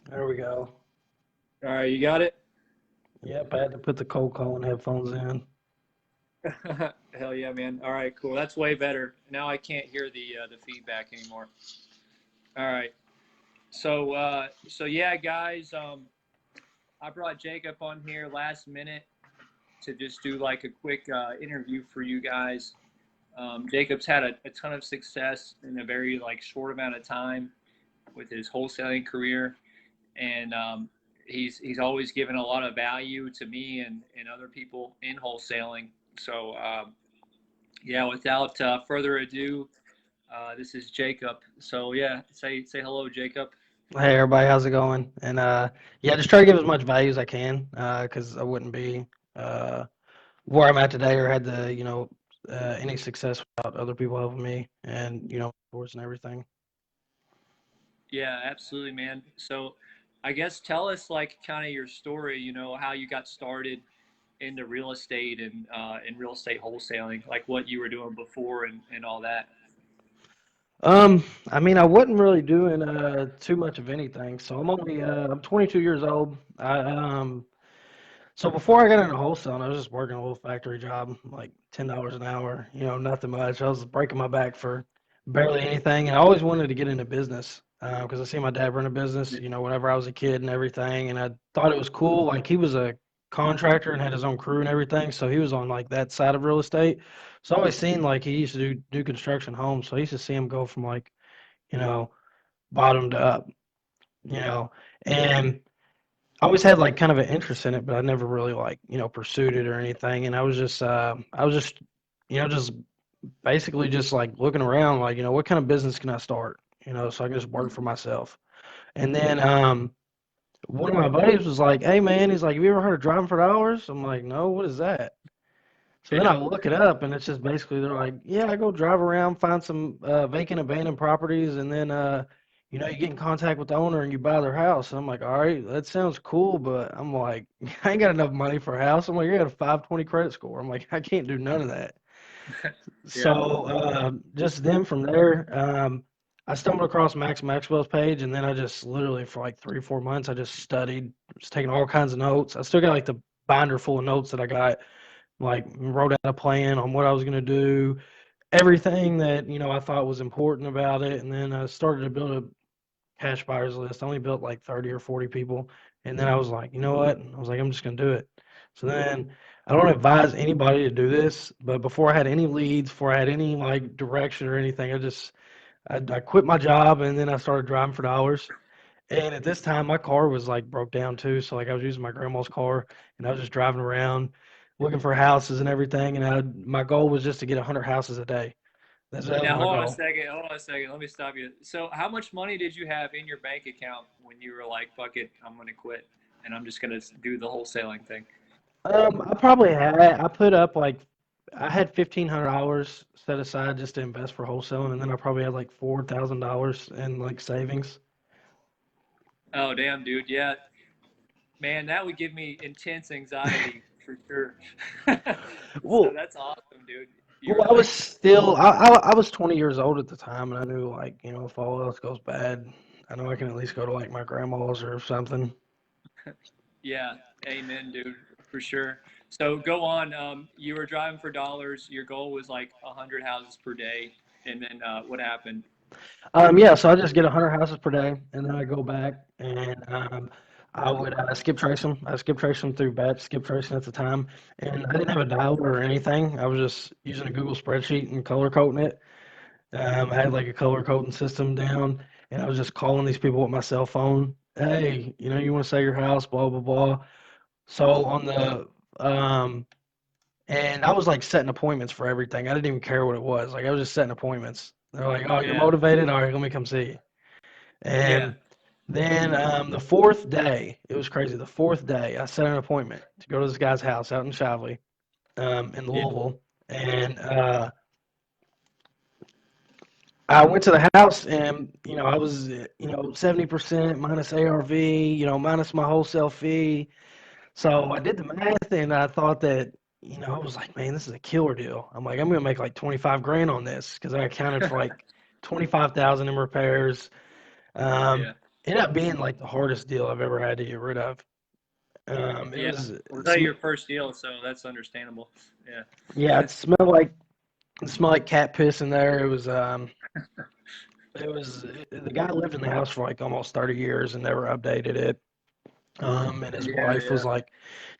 There we go. All right, you got it? Yep, I had to put the cold calling headphones in. Hell yeah, man. All right, cool. That's way better. Now I can't hear the feedback anymore. All right. So yeah, guys. I brought Jacob on here last minute to just do like a quick interview for you guys. Jacob's had a ton of success in a very like short amount of time with his wholesaling career, and he's always given a lot of value to me and other people in wholesaling. So yeah, without further ado, this is Jacob. So yeah, say hello, Jacob. Hey everybody, how's it going? And yeah, just try to give as much value as I can, because I wouldn't be uh where I'm at today or had the any success without other people helping me and mentors and everything. Yeah, absolutely, man. So I guess tell us like kind of your story. You know how you got started into real estate and real estate wholesaling, like what you were doing before and all that. I mean, I wasn't really doing too much of anything. So I'm 22 years old. So before I got into wholesaling, I was just working a little factory job, like $10 an hour. Nothing much. I was breaking my back for barely anything, and I always wanted to get into business because I see my dad run a business. Whenever I was a kid and everything, and I thought it was cool. Like he was a contractor and had his own crew and everything, so he was on like that side of real estate. So I always seen like he used to do construction homes, so I used to see him go from like you know bottom to up, you know, and I always had like kind of an interest in it, but I never really like, pursued it or anything. And I was just, just basically just like looking around, like, what kind of business can I start? So I can just work for myself. And then, one of my buddies was like, "Hey man," he's like, "Have you ever heard of driving for dollars?" I'm like, "No, what is that?" So then Yeah, I look it up, and it's just basically they're like, yeah, I go drive around, find some vacant, abandoned properties, and then you get in contact with the owner and you buy their house. And I'm like, all right, that sounds cool, but I'm like, I ain't got enough money for a house. I'm like, you got a 520 credit score. I'm like, I can't do none of that. yeah, So just then from there, I stumbled across Max Maxwell's page, and then I just literally for like 3 or 4 months, I just studied, was taking all kinds of notes. I still got like the binder full of notes that I got like wrote out a plan on what I was going to do, everything that I thought was important about it, and then I started to build a cash buyers list. I only built like 30 or 40 people, and then I was like, you know what? I was like, I'm just going to do it. So then I don't advise anybody to do this, but before I had any leads, before I had any like direction or anything, I quit my job and then I started driving for dollars. And at this time, my car was like broke down too. So like I was using my grandma's car, and I was just driving around looking for houses and everything. And my goal was just to get 100 houses a day. That was now my hold on a goal. second. Hold on a second. Let me stop you. So how much money did you have in your bank account when you were like, fuck it, I'm gonna quit and I'm just gonna do the wholesaling thing? I put up like I had $1,500 set aside just to invest for wholesaling, and then I probably had like $4,000 in like savings. Oh damn, dude. Yeah, man, that would give me intense anxiety for sure. So Well, that's awesome, dude. You well, were like, I was 20 years old at the time, and I knew like if all else goes bad, I know I can at least go to like my grandma's or something. yeah, amen, dude, for sure. So go on. You were driving for dollars. Your goal was like 100 houses per day, and then what happened? Yeah, so I just get 100 houses per day, and then I go back and I would skip trace them. I skip trace them through batch skip tracing at the time, and I didn't have a dialer or anything. I was just using a Google spreadsheet and color coding it. I had like a color coding system down, and I was just calling these people with my cell phone. Hey, you want to sell your house? Blah blah blah. So on the and I was like setting appointments for everything. I didn't even care what it was. Like I was just setting appointments. They're like, "Oh, you're Yeah, motivated. All right, let me come see you." yeah, And then the fourth day, it was crazy. The fourth day, I set an appointment to go to this guy's house out in Shively, in yeah, Louisville, and I went to the house, and I was 70% minus ARV, minus my wholesale fee. So I did the math, and I thought that I was like, man, this is a killer deal. I'm like, I'm gonna make like 25 grand on this because I accounted for like 25,000 in repairs. Um, yeah. ended up being like the hardest deal I've ever had to get rid of. It Yeah. was, Was that your first deal? So that's understandable. Yeah. yeah, it smelled like cat piss in there. It was the guy lived in the house for like almost 30 years and never updated it. And his Yeah, wife was yeah. like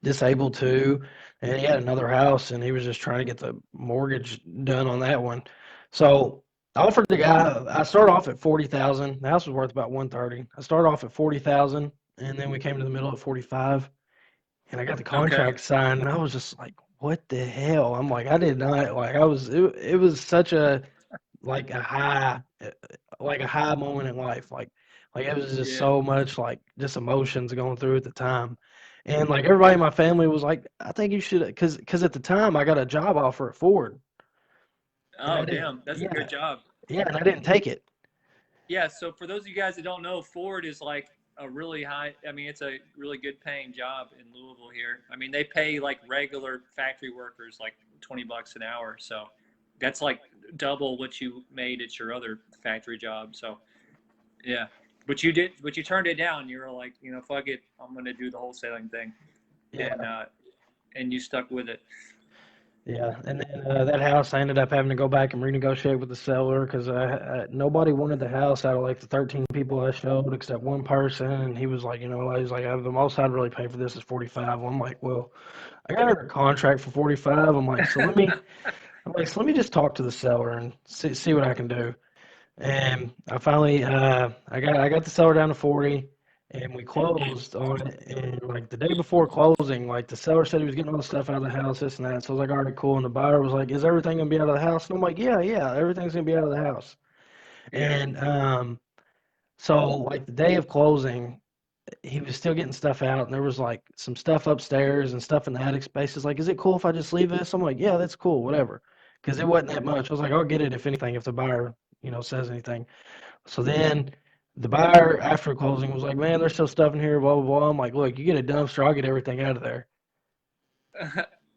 disabled too, and he had another house, and he was just trying to get the mortgage done on that one. So I offered the guy. I started off at 40,000. The house was worth about 130. I started off at 40,000, and then we came to the middle at 45, and I got the Okay. contract signed, and I was just like, "What the hell?" I'm like, I did not like. I was. It was such a like a high like a high moment in life. Like it was just Yeah. so much like just emotions going through at the time. And like everybody in my family was like, I think you should, because at the time I got a job offer at Ford, and I Oh, didn't, damn. That's a yeah, good job. yeah, and I didn't take it. Yeah. So for those of you guys that don't know, Ford is like a really high, I mean, it's a really good paying job in Louisville here. I mean, they pay like regular factory workers like $20 an hour. So that's like double what you made at your other factory job. So yeah. But you turned it down. You were like, fuck it. I'm going to do the wholesaling thing. And, Yeah, and you stuck with it. yeah, and then that house I ended up having to go back and renegotiate with the seller because nobody wanted the house out of like the 13 people I showed except one person, and he was like, he's like, the most I'd really pay for this is 45. I'm like, well, I got her a contract for 45. I'm like, so let me just talk to the seller and see what I can do. And I finally, I got the seller down to 40, and we closed on it. And like the day before closing, like the seller said he was getting all the stuff out of the house, this and that. So I was like, all right, cool. And the buyer was like, is everything gonna be out of the house? And I'm like, yeah, yeah, everything's gonna be out of the house. Yeah. And so like the day of closing, he was still getting stuff out, and there was like some stuff upstairs and stuff in the attic space. He's like, "Is it cool if I just leave this?" I'm like, "Yeah, that's cool, whatever," because it wasn't that much. I was like, "I'll get it if anything, if the buyer, says anything." So then the buyer after closing was like, "Man, there's still stuff in here, blah blah blah." I'm like, "Look, you get a dumpster, I'll get everything out of there."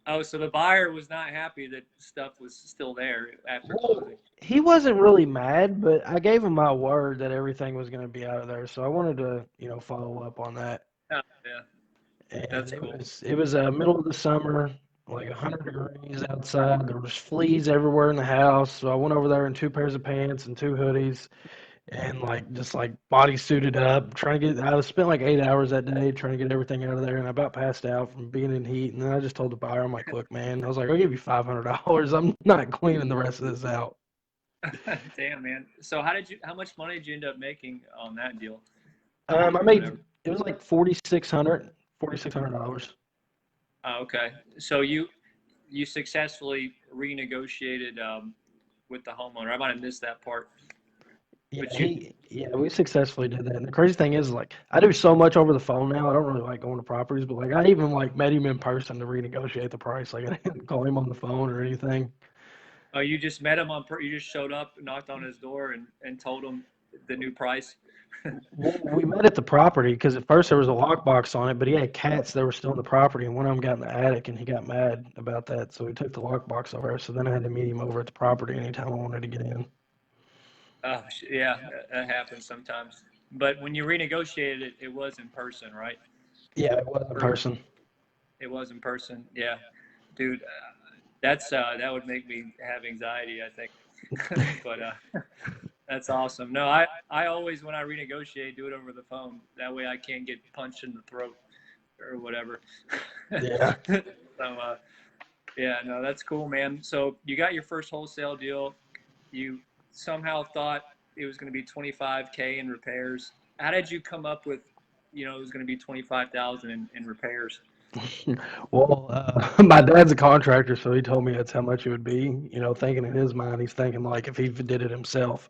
Oh, so the buyer was not happy that stuff was still there after Well, closing. he wasn't really mad, but I gave him my word that everything was going to be out of there, so I wanted to, follow up on that. Oh, yeah, And that's it cool. was it was middle of the summer, like 100 degrees outside. There was fleas everywhere in the house. So I went over there in two pairs of pants and two hoodies, and like just like body suited up, trying to get. I spent like 8 hours that day trying to get everything out of there, and I about passed out from being in heat. And then I just told the buyer, I'm like, look, man, I was like, I'll give you $500. I'm not cleaning the rest of this out. Damn, man. So how much money did you end up making on that deal I or whatever? made it was like 4,600 $4,600. Oh, okay. So you successfully renegotiated with the homeowner. I might have missed that part, but you. Yeah, we successfully did that. And the crazy thing is, like, I do so much over the phone now. I don't really like going to properties, but like, I even like met him in person to renegotiate the price. Like, I didn't call him on the phone or anything. Oh, you just met him you just showed up, knocked on his door, and told him the new price. Well, we met at the property because at first there was a lockbox on it, but he had cats that were still in the property, and one of them got in the attic, and he got mad about that, so he took the lockbox over. So then I had to meet him over at the property anytime I wanted to get in. Oh, yeah, that happens sometimes. But when you renegotiated it, it was in person, right? Yeah, it was in Or person. it was in person. Yeah, dude, that would make me have anxiety, I think. But that's awesome. No, I always when I renegotiate do it over the phone. That way I can't get punched in the throat or whatever. Yeah. So yeah, no, that's cool, man. So you got your first wholesale deal. You somehow thought it was going to be 25K in repairs. How did you come up with, it was going to be 25,000 in repairs? Well, my dad's a contractor, so he told me that's how much it would be. Thinking in his mind, he's thinking like if he did it himself,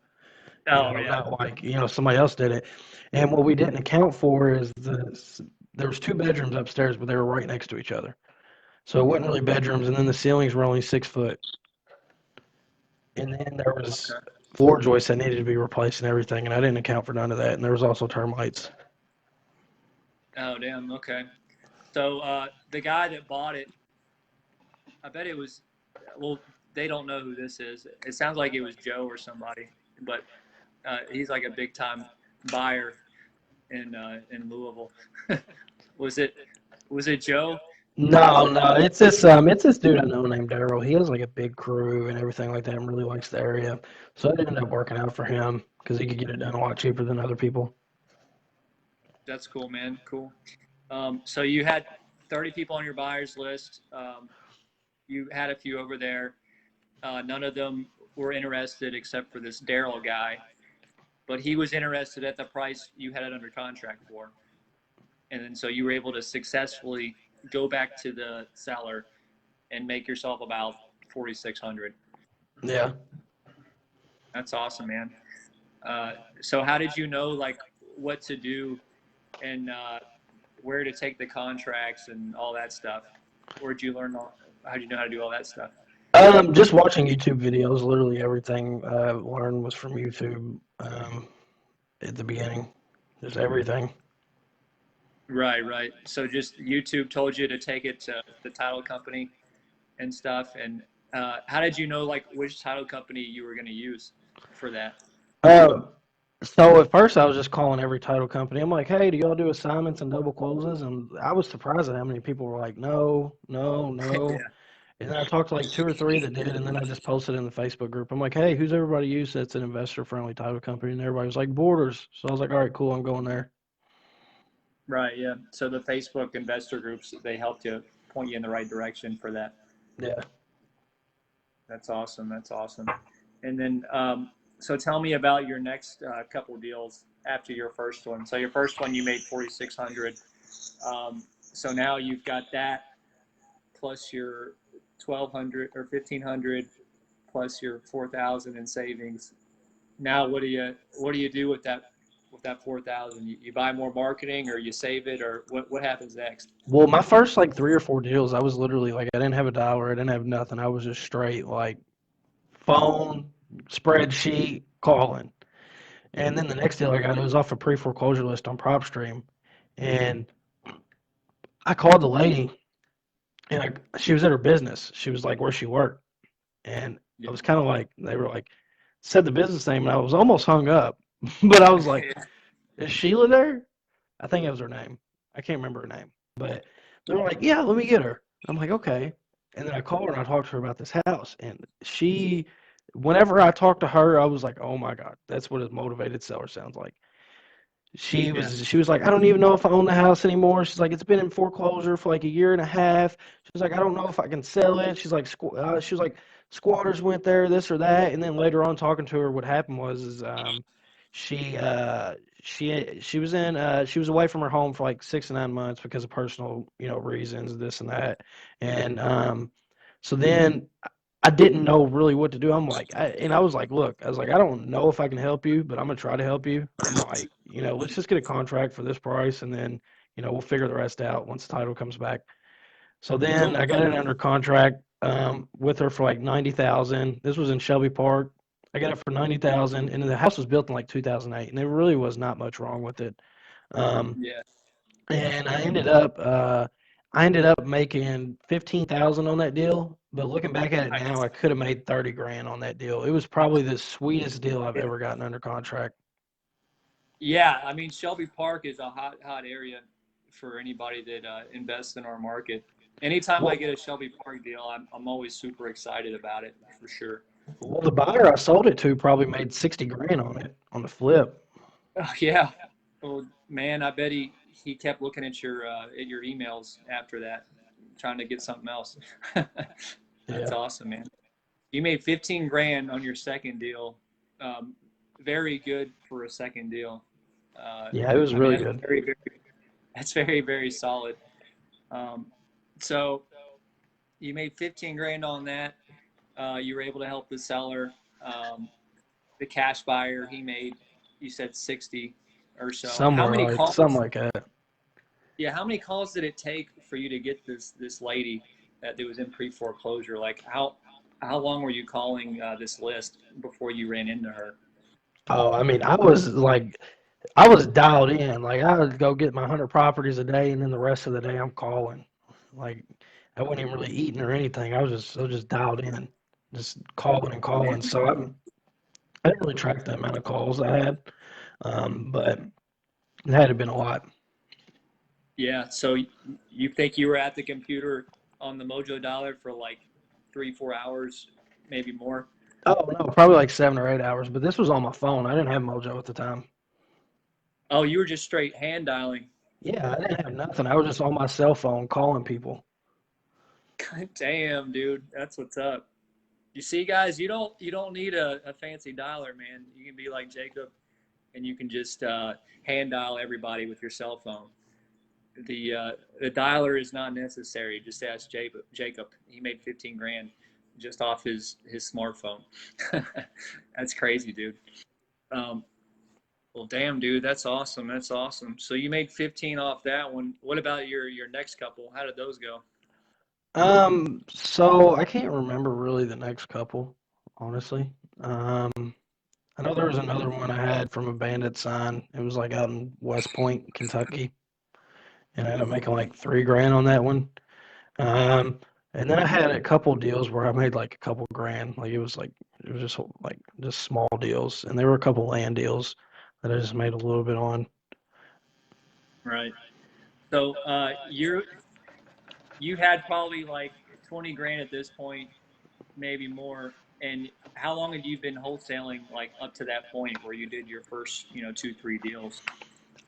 Oh yeah. not like, somebody else did it. And what we didn't account for is there was two bedrooms upstairs, but they were right next to each other. So it wasn't really bedrooms, and then the ceilings were only 6 foot. And then there was Okay. floor joists that needed to be replaced and everything, and I didn't account for none of that. And there was also termites. Oh damn. Okay. So the guy that bought it, I bet it was. Well, they don't know who this is. It sounds like it was Joe or somebody, but he's like a big time buyer. in Louisville. Was it Joe? No, it's this dude I know named Daryl. He has like a big crew and everything like that, and really likes the area. So it ended up working out for him because he could get it done a lot cheaper than other people. That's cool, man. Cool. So you had 30 people on your buyers list. You had a few over there. None of them were interested except for this Daryl guy, but he was interested at the price you had it under contract for. And then so you were able to successfully go back to the seller and make yourself about 4,600. Yeah. That's awesome, man. So how did you know like what to do and where to take the contracts and all that stuff? Where did you learn how did you know how to do all that stuff? Just watching YouTube videos. Literally everything I learned was from YouTube. At the beginning, just everything. Right. So just YouTube told you to take it to the title company and stuff. And how did you know like which title company you were going to use for that? Uh, so at first I was just calling every title company. I'm like, hey, do y'all do assignments and double closes? And I was surprised at how many people were like, no, no, no. Yeah. And then I talked to like two or three that did, and then I just posted in the Facebook group. I'm like, hey, who's everybody use that's an investor-friendly title company? And everybody was like, Borders. So I was like, all right, cool, I'm going there. Right. Yeah. So the Facebook investor groups, they helped you point you in the right direction for that. Yeah. That's awesome. That's awesome. And then, so tell me about your next couple deals after your first one. So your first one, you made 4,600. So now you've got that plus your 1,200 or 1,500 plus your 4,000 in savings. Now, what do you do with that 4,000? You buy more marketing, or you save it, or what happens next? Well, my first like three or four deals, I was literally like, I didn't have a dollar, I didn't have nothing. I was just straight like phone, spreadsheet, calling. And then the next deal I got, it was off a pre-foreclosure list on PropStream. And I called the lady, and she was at her business. She was like, where she worked. And I Yeah. was kind of like, they were like, said the business name, and I was almost hung up. But I was like, is Sheila there? I think that was her name. I can't remember her name. But they were like, yeah, let me get her. I'm like, okay. And then I called her and I talked to her about this house. And whenever I talked to her, I was like, oh my God, that's what a motivated seller sounds like. Yeah. She was like, I don't even know if I own the house anymore. She's like, it's been in foreclosure for like a year and a half. She's like, I don't know if I can sell it. She was like, squatters went there, this or that. And then later on, talking to her, what happened was she she was away from her home for like 6 to 9 months because of personal reasons, this and that. And so then I didn't know really what to do. I was like, look, I was like, I don't know if I can help you, but I'm gonna try to help you. I'm like, let's just get a contract for this price, and then, we'll figure the rest out once the title comes back. So then Cool. I got it under contract with her for like 90,000. This was in Shelby Park. I got it for 90,000, and the house was built in like 2008, and there really was not much wrong with it. Um, Yeah. and I ended up making 15,000 on that deal. But looking back at it now, I could have made 30 grand on that deal. It was probably the sweetest deal I've ever gotten under contract. Yeah. I mean, Shelby Park is a hot area for anybody that invests in our market. Anytime I Well, get a Shelby Park deal, I'm always super excited about it for sure. well, the buyer I sold it to probably made 60 grand on it on the flip. Oh, yeah. Well, man, I bet he kept looking at your emails after that, trying to get something else. That's Yeah. awesome, man. You made 15 grand on your second deal. Um, Very good for a second deal. Yeah, it was I mean, really good. that's very, very solid. Um, so you made 15 grand on that. You were able to help the seller. The cash buyer, he made, you said 60 or so. How many Something calls? like that. Yeah, how many calls did it take for you to get this lady that was in pre-foreclosure? Like how long were you calling this list before you ran into her? Oh, I mean, I was dialed in. Like I would go get my 100 properties a day, and then the rest of the day I'm calling. Like I wasn't even really eating or anything. I was just dialed in, just calling and calling. So I didn't really track the amount of calls I had. But It had to have been a lot. Yeah. So you think you were at the computer on the Mojo Dollar for like 3-4 hours, maybe more? Oh no, probably like 7 or 8 hours. But this was on my phone. I didn't have Mojo at the time. Oh, you were just straight hand dialing. Yeah, I didn't have nothing. I was just on my cell phone calling people. God damn, dude, that's what's up. You see, guys, you don't need a fancy dialer, man. You can be like Jacob, and you can just hand dial everybody with your cell phone. The dialer is not necessary. Just ask Jacob. Jacob, he made 15 grand just off his smartphone. That's crazy, dude. Um, well, damn, dude, that's awesome. That's awesome. So you made 15 off that one. What about your next couple? How did those go? So I can't remember really the next couple, honestly. I know there was another one I had from a bandit sign. It was like out in West Point, Kentucky, and I ended up making like 3 grand on that one. Um, and then I had a couple deals where I made like a couple grand. Like it was just like just small deals, and there were a couple land deals that I just made a little bit on. Right. So you had probably like 20 grand at this point, maybe more. And how long had you been wholesaling like up to that point where you did your first, 2-3 deals?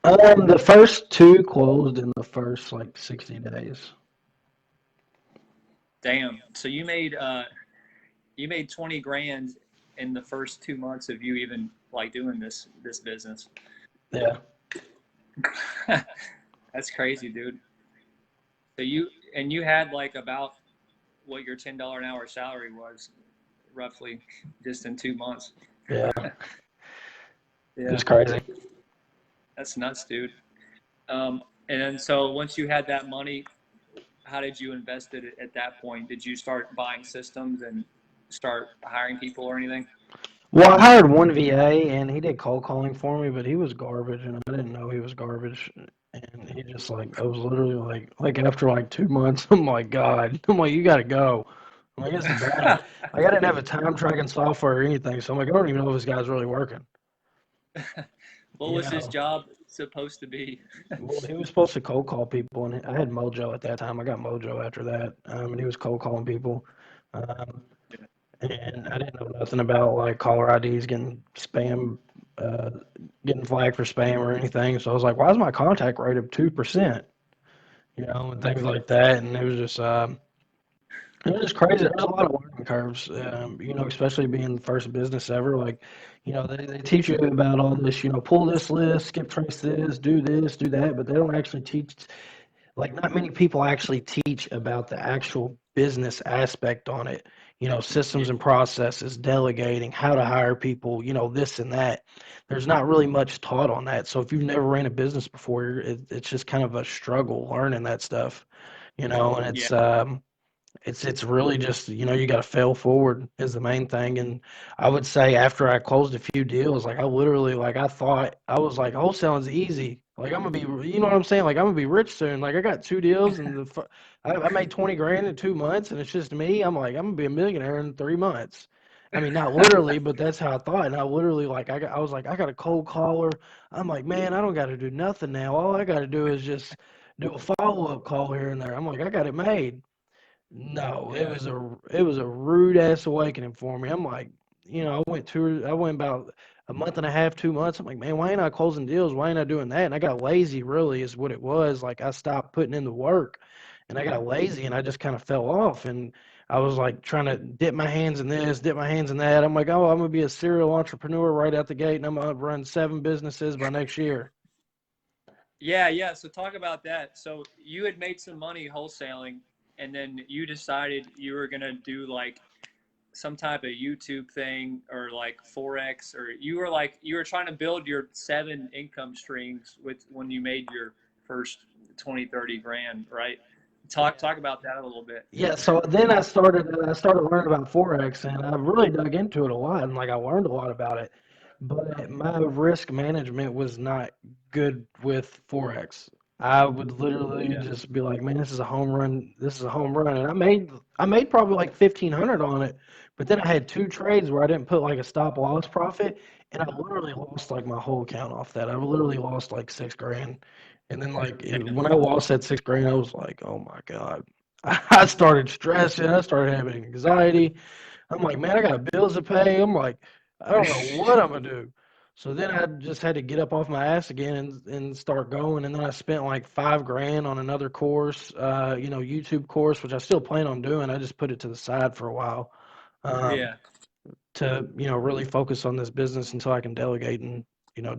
The first two closed in the first like 60 days. Damn. So you made 20 grand in the first 2 months of you even like doing this business. Yeah. That's crazy, dude. So you had like about what your $10 an hour salary was roughly just in 2 months. Yeah. It Yeah, was crazy. that's nuts, dude. And then so once you had that money, how did you invest it at that point? Did you start buying systems and start hiring people or anything? Well, I hired one VA and he did cold calling for me, but he was garbage and I didn't know he was garbage. And he just like, I was literally like after like 2 months, I'm like, God, I'm like, you gotta go. I'm like, this is bad. Like, I didn't have a time tracking software or anything. So I'm like, I don't even know if this guy's really working. What You was his know, job supposed to be? well, he was supposed to cold call people and I had Mojo at that time. I got Mojo after that. And he was cold calling people. Um, and I didn't know nothing about like caller IDs getting spam, uh, getting flagged for spam or anything. So I was like, why is my contact rate of 2%? And things like that. And it was just crazy. There's a lot of learning curves, especially being the first business ever. Like, they teach you about all this, pull this list, skip trace this, do that, but they don't actually teach like not many people actually teach about the actual business aspect on it, Yeah, systems and processes, delegating, how to hire people, this and that. There's not really much taught on that. So if you've never ran a business before, it's just kind of a struggle learning that stuff, and yeah, it's really just, you got to fail forward is the main thing. And I would say after I closed a few deals, like I literally, like I thought I was like, wholesaling's easy. Like I'm gonna be, you know what I'm saying? Like I'm gonna be rich soon. Like I got two deals and I made 20 grand in 2 months and it's just me. I'm like, I'm gonna be a millionaire in 3 months. I mean, not literally, but that's how I thought. And I literally, like, I was like, I got a cold caller. I'm like, man, I don't got to do nothing now. All I got to do is just do a follow up call here and there. I'm like, I got it made. No, yeah, it was a rude ass awakening for me. I'm like, I went about a month and a half, 2 months. I'm like, man, why ain't I closing deals? Why ain't I doing that? And I got lazy, really, is what it was. Like I stopped putting in the work, and I got lazy, and I just kind of fell off. And I was like trying to dip my hands in this, dip my hands in that. I'm like, oh, I'm gonna be a serial entrepreneur right out the gate, and I'm gonna run 7 businesses by next year. yeah, yeah. So talk about that. So you had made some money wholesaling, and then you decided you were gonna do like some type of YouTube thing or like Forex, or you were trying to build your 7 income streams with when you made your first 20-30 grand, right? Talk about that a little bit. Yeah, so then I started learning about Forex and I really dug into it a lot and like I learned a lot about it. But my risk management was not good with Forex. I would literally Yeah. just be like, man, this is a home run. This is a home run. And I made probably like 1,500 on it But then I had two trades where I didn't put like a stop loss profit, and I literally lost like my whole account off that. I literally lost like 6 grand. And then when I lost that 6 grand, I was like, oh my God. I started stressing. I started having anxiety. I'm like, man, I got bills to pay. I'm like, I don't know what I'm gonna do. So then I just had to get up off my ass again and start going. And then I spent like 5 grand on another course, YouTube course, which I still plan on doing. I just put it to the side for a while. Um, Yeah. to really focus on this business until I can delegate and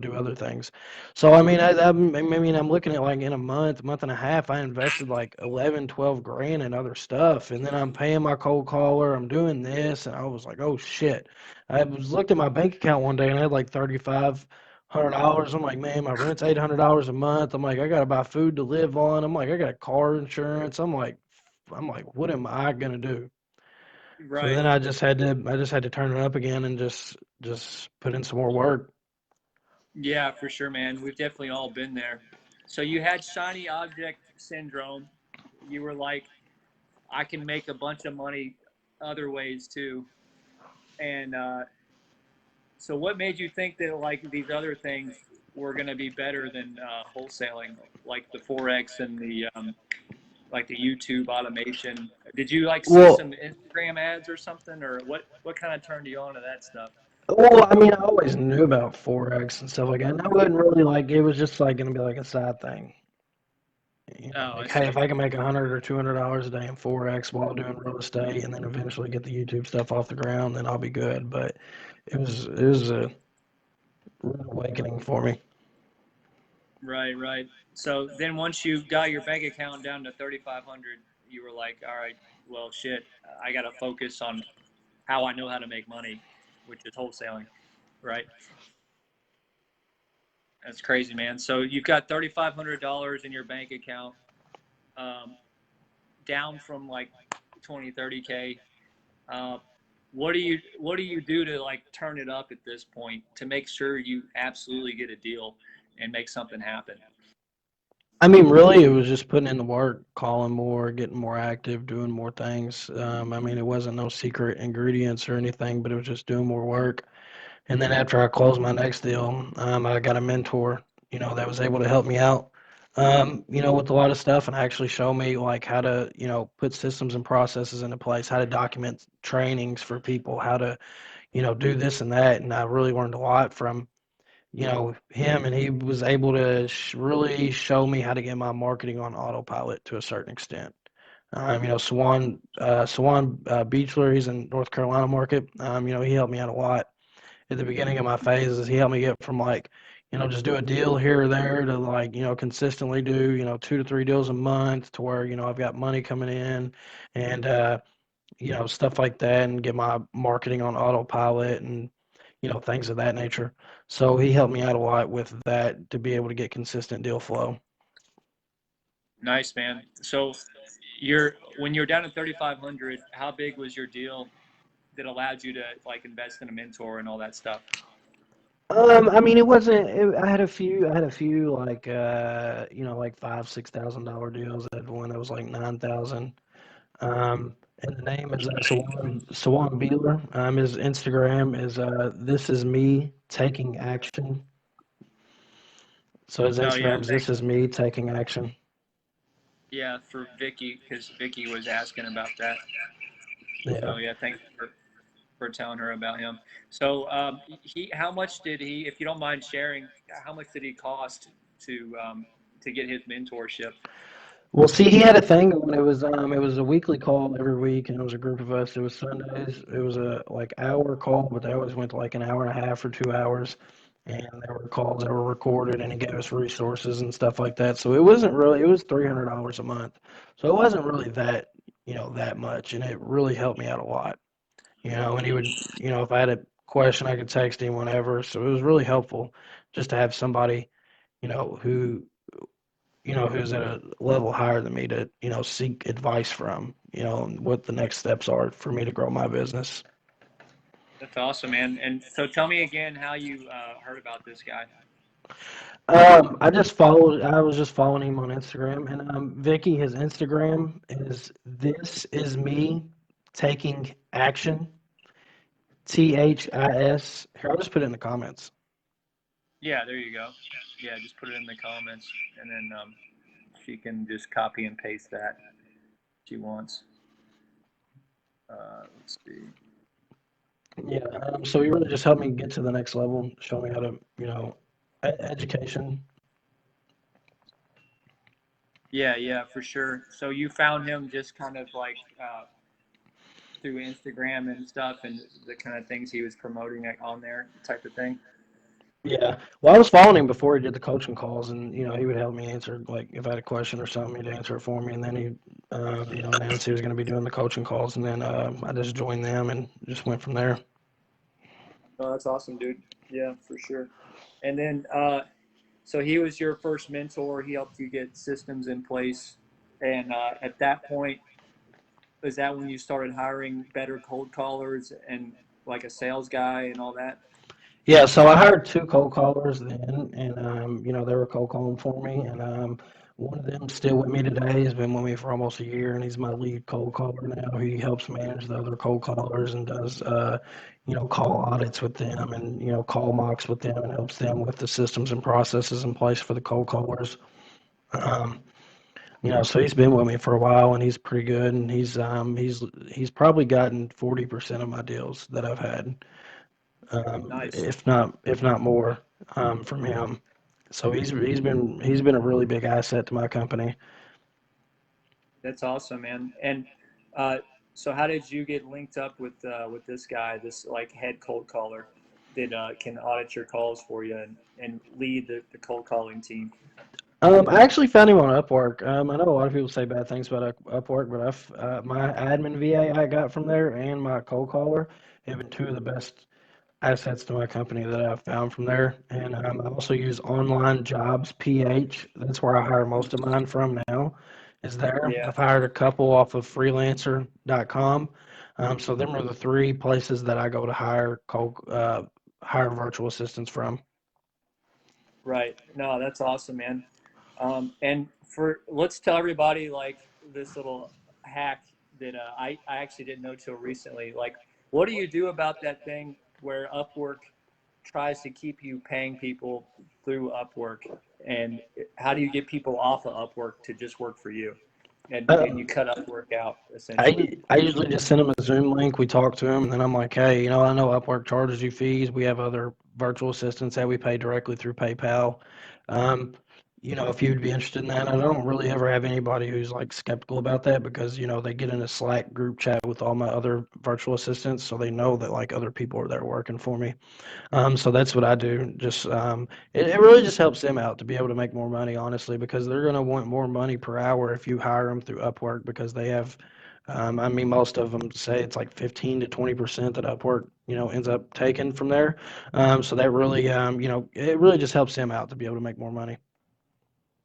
do other things. So I mean I'm looking at like in a month and a half I invested like 11, 12 grand in other stuff, and then I'm paying my cold caller, I'm doing this, and I was like, oh shit. I was looked at my bank account one day and I had like $3,500. I'm like, man, my rent's $800 a month. I'm like, I gotta buy food to live on. I'm like, I got car insurance. I'm like, what am I gonna do? So Right. then I just had to turn it up again and just put in some more work. Yeah, for sure, man. We've definitely all been there. So you had shiny object syndrome. You were like, I can make a bunch of money other ways too. And so what made you think that like these other things were going to be better than wholesaling, like the Forex and the like the YouTube automation? Did you like see Well, some Instagram ads or something, or what kind of turned you on to that stuff? well, I mean, I always knew about Forex and stuff like that, and I wasn't really like it was just like gonna be like a side thing. Oh, I Like, hey, if see. I can make $100 or $200 a day in Forex while doing real estate, and then eventually get the YouTube stuff off the ground, then I'll be good. But it was a rude awakening for me. Right, right. So then once you got your bank account down to 3,500, you were like, all right, well, shit, I got to focus on how I know how to make money, which is wholesaling, right? That's crazy, man. So you've got $3,500 in your bank account, um, down from like 20, 30K. Uh, what do you do to like turn it up at this point to make sure you absolutely get a deal and make something happen? I mean, really, it was just putting in the work, calling more, getting more active, doing more things. I mean, it wasn't no secret ingredients or anything, but it was just doing more work. And then after I closed my next deal, I got a mentor, that was able to help me out, with a lot of stuff and actually show me like how to, put systems and processes into place, how to document trainings for people, how to, do this and that. And I really learned a lot from, him, and he was able to really show me how to get my marketing on autopilot to a certain extent. Swan Beachler, he's in North Carolina market. He helped me out a lot at the beginning of my phases. He helped me get from like, just do a deal here or there to like, consistently do, 2 to 3 deals a month to where, I've got money coming in and, stuff like that, and get my marketing on autopilot and, things of that nature. So he helped me out a lot with that to be able to get consistent deal flow. Nice, man. So you're when you're down at 3,500, how big was your deal that allowed you to like invest in a mentor and all that stuff? I mean, it wasn't. I had a few like like $5,000, $6,000 deals. I had one that was like 9,000. And the name is Sawan Beeler. His Instagram is this is me taking action. So his Oh yeah, Instagram is this is me taking action. yeah, for Vicky, because Vicky was asking about that. Yeah. So yeah, thanks for telling her about him. So how much did he, if you don't mind sharing, how much did he cost to get his mentorship? Well, see, he had a thing when it was a weekly call every week, and it was a group of us. It was Sundays. It was a like hour call, but they always went to like an hour and a half or 2 hours, and there were calls that were recorded, and he gave us resources and stuff like that. So it wasn't really. It was $300 a month, so it wasn't really that much, and it really helped me out a lot. And he would, if I had a question, I could text him whenever. So it was really helpful just to have somebody, who who's at a level higher than me to, seek advice from, and what the next steps are for me to grow my business. That's awesome, man. And so tell me again how you heard about this guy. I was just following him on Instagram, and Vicky, his Instagram is this is me taking action. THIS. Here, I'll just put it in the comments. Yeah, there you go. Yeah, just put it in the comments, and then she can just copy and paste that if she wants. Let's see. Yeah. So he really just helped me get to the next level, show me how to, education. Yeah, for sure. So you found him just kind of like through Instagram and stuff, and the kind of things he was promoting on there, type of thing. Yeah. Well, I was following him before he did the coaching calls, and he would help me answer, like if I had a question or something, he'd answer it for me, and then he, announced he was going to be doing the coaching calls, and then I just joined them and just went from there. Oh, that's awesome, dude. Yeah, for sure. And then, so he was your first mentor. He helped you get systems in place, and at that point, is that when you started hiring better cold callers and like a sales guy and all that? Yeah, so I hired two cold callers then, and they were cold calling for me, and one of them still with me today. Has been with me for almost a year, and he's my lead cold caller now. He helps manage the other cold callers and does call audits with them, and call mocks with them, and helps them with the systems and processes in place for the cold callers. Um, so he's been with me for a while, and he's pretty good, and he's probably gotten 40% of my deals that I've had, Nice. if not more, from him. So he's been a really big asset to my company. That's awesome, man. And uh, so, how did you get linked up with this guy, this like head cold caller that can audit your calls for you and lead the cold calling team? I actually found him on Upwork. I know a lot of people say bad things about Upwork, but my admin VA I got from there and my cold caller have been two of the best assets to my company that I've found from there. And I also use Online Jobs PH. That's where I hire most of mine from now. Is there? Yeah, I've hired a couple off of freelancer.com. So them are the three places that I go to hire virtual assistants from. right. No, that's awesome, man. And for let's tell everybody like this little hack that I actually didn't know till recently. Like, what do you do about that thing where Upwork tries to keep you paying people through Upwork, and how do you get people off of Upwork to just work for you, and you cut Upwork out essentially? I usually just send them a Zoom link. We talk to them, and then I'm like, hey, I know Upwork charges you fees. We have other virtual assistants that we pay directly through PayPal. Um, if you'd be interested in that, I don't really ever have anybody who's like skeptical about that because they get in a Slack group chat with all my other virtual assistants, so they know that like other people are there working for me. So that's what I do. Just it really just helps them out to be able to make more money, honestly, because they're going to want more money per hour if you hire them through Upwork because they have. I mean, most of them say it's like 15 to 20% that Upwork, ends up taking from there. So that really, it really just helps them out to be able to make more money.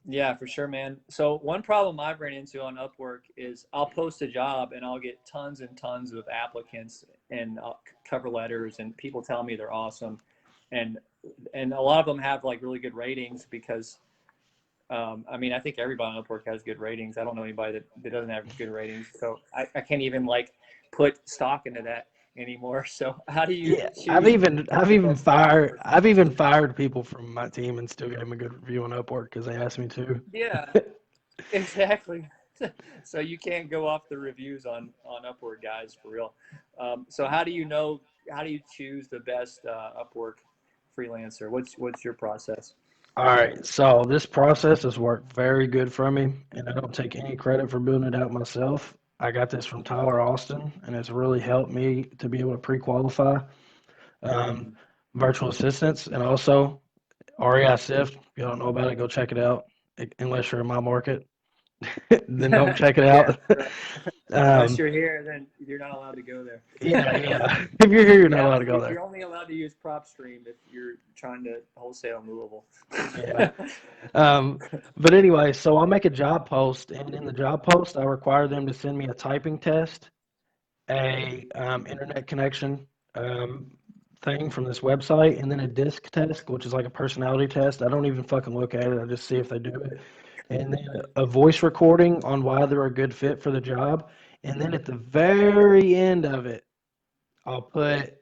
Yeah, for sure, man. So one problem I've ran into on Upwork is I'll post a job and I'll get tons and tons of applicants and cover letters and people tell me they're awesome, and a lot of them have like really good ratings because I mean I think everybody on Upwork has good ratings. I don't know anybody that doesn't have good ratings, so I can't even like put stock into that anymore. So how do you Yeah, I've choose even I've the even best job fired for I've even fired people from my team and still gave them a good review on Upwork because they asked me to. yeah, exactly. So you can't go off the reviews on Upwork, guys, for real. So how do you know? How do you choose the best Upwork freelancer? What's your process? All right, so this process has worked very good for me, and I don't take any credit for building it out myself. I got this from Tyler Austin, and it's really helped me to be able to pre-qualify um, Mhm. virtual assistants, and also REI Sift. If you don't know about it, go check it out. Unless you're in my market, then don't check it Yeah, out. right. Unless um, you're here, then you're not allowed to go there. yeah. If you're here, you're not Yeah, allowed to go you're there. only allowed to use PropStream if you're trying to wholesale movable. Yeah. Um, but anyway, so I'll make a job post, and in the job post, I require them to send me a typing test, a internet connection um, thing from this website, and then a disc test, which is like a personality test. I don't even fucking look at it. I just see if they do it. And then a voice recording on why they're a good fit for the job. And then at the very end of it, I'll put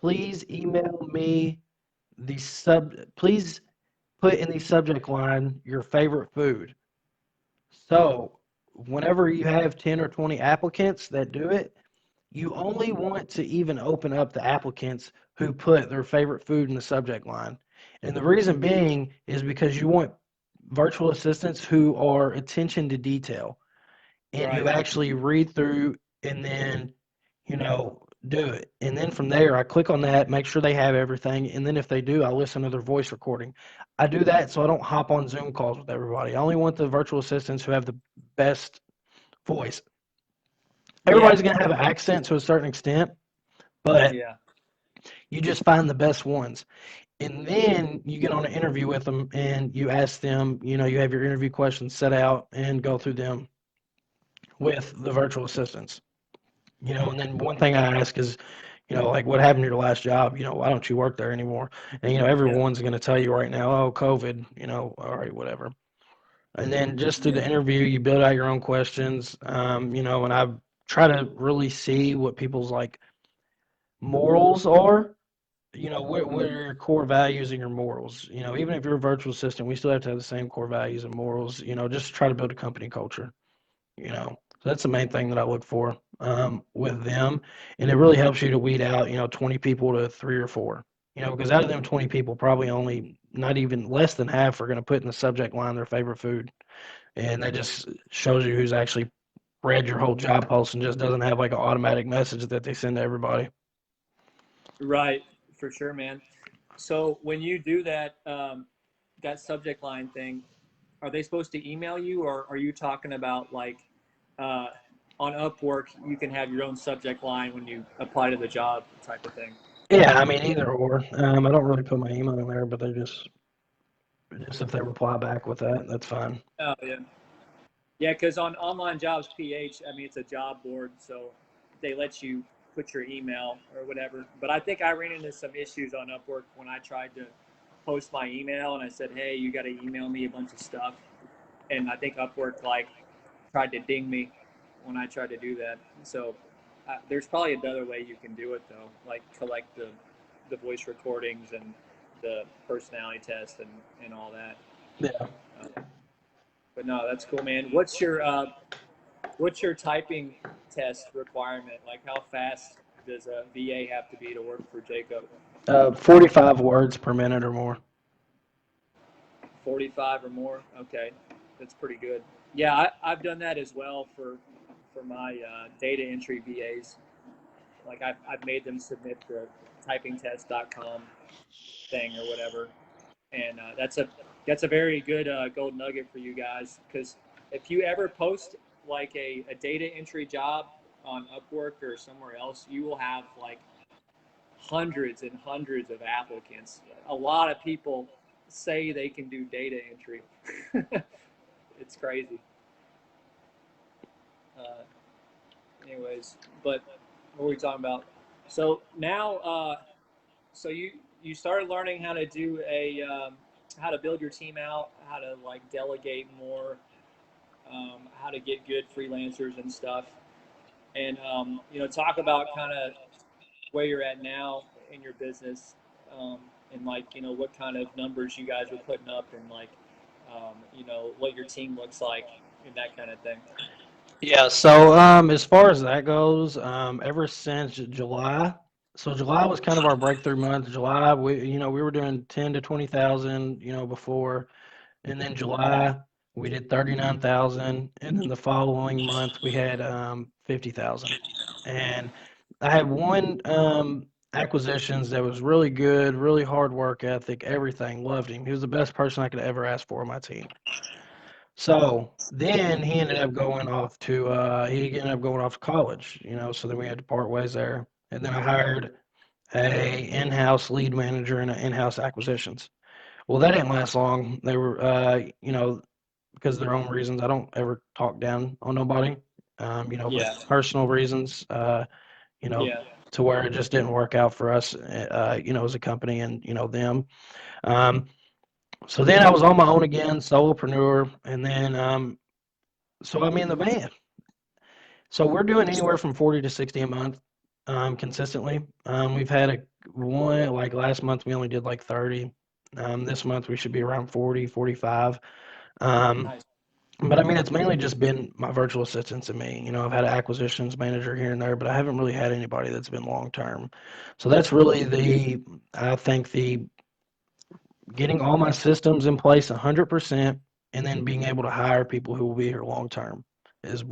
please email me please put in the subject line your favorite food. So whenever you have 10 or 20 applicants that do it, you only want to even open up the applicants who put their favorite food in the subject line. And the reason being is because you want virtual assistants who are attention to detail and who Right. actually read through and then, do it. And then from there, I click on that, make sure they have everything. And then if they do, I listen to their voice recording. I do that so I don't hop on Zoom calls with everybody. I only want the virtual assistants who have the best voice. Yeah. Everybody's going to have an accent to a certain extent, but Yeah. you just find the best ones. And then you get on an interview with them and you ask them, you have your interview questions set out and go through them with the virtual assistants. And then one thing I ask is, like what happened to your last job? Why don't you work there anymore? And, Yeah. everyone's going to tell you right now, oh, COVID, all right, whatever. And then just through Yeah. the interview, you build out your own questions, and I try to really see what people's like morals are. What Mhm. are your core values and your morals? Even if you're a virtual assistant, we still have to have the same core values and morals, just try to build a company culture. So that's the main thing that I look for with them. And it really helps you to weed out, 20 people to 3 or 4, because out of them 20 people, probably only not even less than half are going to put in the subject line their favorite food. And that just shows you who's actually read your whole job post and just doesn't have like an automatic message that they send to everybody. Right. For sure, man. So when you do that, that subject line thing, are they supposed to email you, or are you talking about like uh, on Upwork, you can have your own subject line when you apply to the job type of thing? Yeah, I mean, either or. I don't really put my email in there, but they just if they reply back with that, that's fine. Oh, yeah. Yeah, because on Online Jobs PH, I mean, it's a job board, so they let you put your email or whatever. But I think I ran into some issues on Upwork when I tried to post my email and I said, hey, you got to email me a bunch of stuff. And I think Upwork like tried to ding me when I tried to do that. So there's probably another way you can do it though, like collect the voice recordings and the personality test and all that. Yeah. But no, that's cool, man. What's your typing test requirement? Like, how fast does a VA have to be to work for Jacob? 45 words per minute or more. 45 or more? Okay, that's pretty good. Yeah, I've done that as well for my data entry VAs. Like, I've made them submit the typingtest.com thing or whatever, and that's a very good gold nugget for you guys, because if you ever post like a data entry job on Upwork or somewhere else, you will have like hundreds and hundreds of applicants. A lot of people say they can do data entry. It's crazy. Uh, anyways, but what were we talking about? So now, so you started learning how to do how to build your team out, how to like delegate more, how to get good freelancers and stuff, and talk about kind of where you're at now in your business, and like what kind of numbers you guys are putting up, and like what your team looks like and that kind of thing. Yeah, so as far as that goes, ever since July, so July was kind of our breakthrough month. July, we were doing 10 to 20,000, before, and then July we did 39,000, and then the following month we had 50,000. And I had one acquisitions that was really good, really hard work ethic, everything. Loved him. He was the best person I could ever ask for on my team. So then he ended up going off to college, so then we had to part ways there. And then I hired a in-house lead manager and an in-house acquisitions. Well, that didn't last long. They were, because of their own reasons. I don't ever talk down on nobody, but Yeah, personal reasons, you know, yeah, to where it just didn't work out for us, as a company and, them. Um, so then I was on my own again, solopreneur, and then so I mean the van. So we're doing anywhere from 40 to 60 a month, consistently. We've had like last month we only did like 30. This month we should be around 40, 45. Um, Nice. but I mean, it's mainly just been my virtual assistants and me. I've had an acquisitions manager here and there, but I haven't really had anybody that's been long term. So that's really I think the getting all my systems in place 100% and then being able to hire people who will be here long term is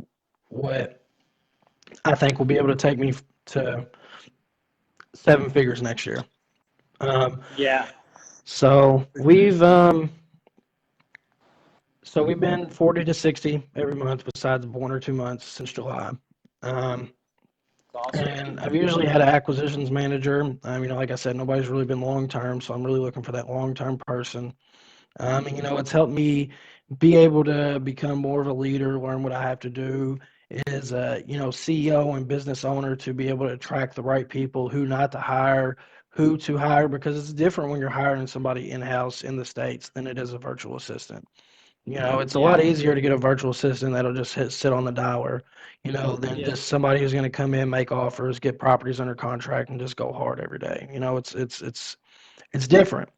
what I think will be able to take me to seven figures next year. Um, Yeah, so for sure. we've been 40 to 60 every month besides 1 or 2 months since July. Um, It's awesome. and I've usually had an acquisitions manager. Like I said, nobody's really been long term, so I'm really looking for that long term person. It's helped me be able to become more of a leader, learn what I have to do is, CEO and business owner to be able to attract the right people, who not to hire, who to hire, because it's different when you're hiring somebody in-house in the States than it is a virtual assistant. It's a Yeah, lot easier to get a virtual assistant that'll just sit on the dialer, than yeah, just somebody who's going to come in, make offers, get properties under contract, and just go hard every day. It's different.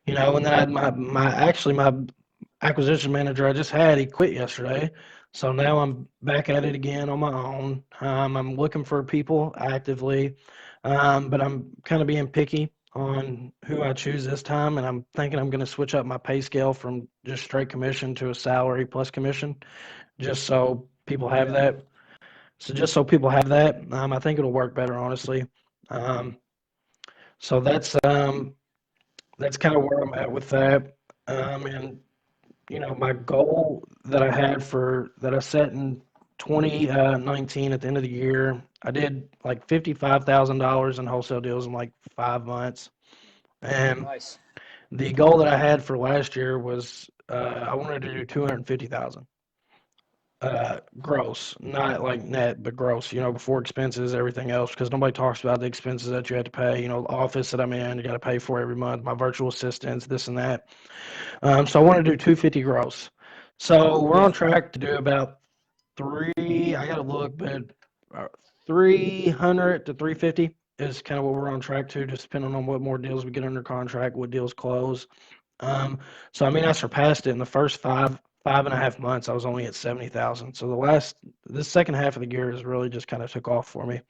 And then I had my acquisition manager I just had, he quit yesterday. So now I'm back at it again on my own. I'm looking for people actively, but I'm kind of being picky on who I choose this time. And I'm thinking I'm going to switch up my pay scale from just straight commission to a salary plus commission, just so people have yeah. that. So just so people have that, I think it'll work better, honestly. Um, so that's kind of where I'm at with that. And my goal that I had that I set in 2019 at the end of the year, I did like $55,000 in wholesale deals in like 5 months. And Nice. the goal that I had for last year was I wanted to do 250,000 gross, not like net, but gross, before expenses, everything else, because nobody talks about the expenses that you have to pay, the office that I'm in, you got to pay for every month, my virtual assistants, this and that. So I want to do 250 gross. So we're on Yeah. track to do about I got to look, but 300 to 350 is kind of what we're on track to, just depending on what more deals we get under contract, what deals close. Um, so I surpassed it in the first 5.5 months. I was only at 70,000. So this second half of the year has really just kind of took off for me